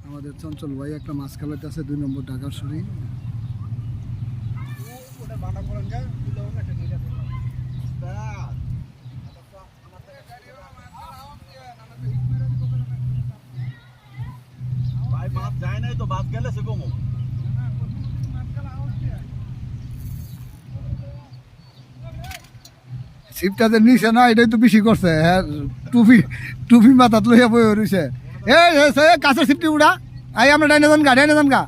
আমাদের চঞ্চল ভাই একটা মাছ খেলাতে আছে 2 নম্বর ঢাকার শরী। ভাই মাছ যায় নাই তো, মাছ গেলে সে কমো। ছিপটাতে নিছে না, এটাই তো বেশি করছে। হ্যাঁ, টুপি টুপি মাথাত লইয়া বই রইছে। কাছের ছিপটি উড়া, আই আমরা ডাইনে যান গা।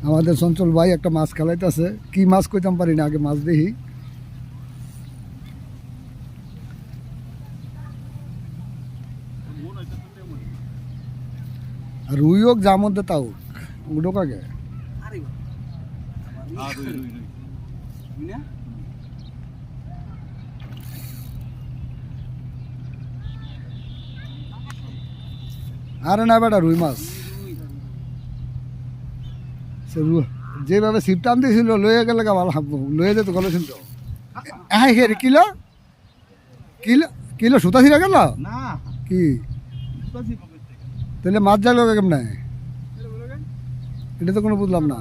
আমাদের চঞ্চল ভাই একটা মাছ খেলাইতেছে, কি মাছ কইতাম পারি না, আগে মাছ দেখি। রুই হোক যা মধ্যে তাও উঠো কাকে। আরে না বেটা, রুই মাছ। যেভাবে ছিপ টান দিয়েছিল লয়ে গেলে ভালো হাঁকবো, লয়ে যেত গেল শুনতো। হ্যাঁ হে কিলো কিলো কিলো সুতা ছিঁড়ে গেল না কি? তাহলে মাছ যাইল কেমনে? এটা তো কোনো বুঝলাম না।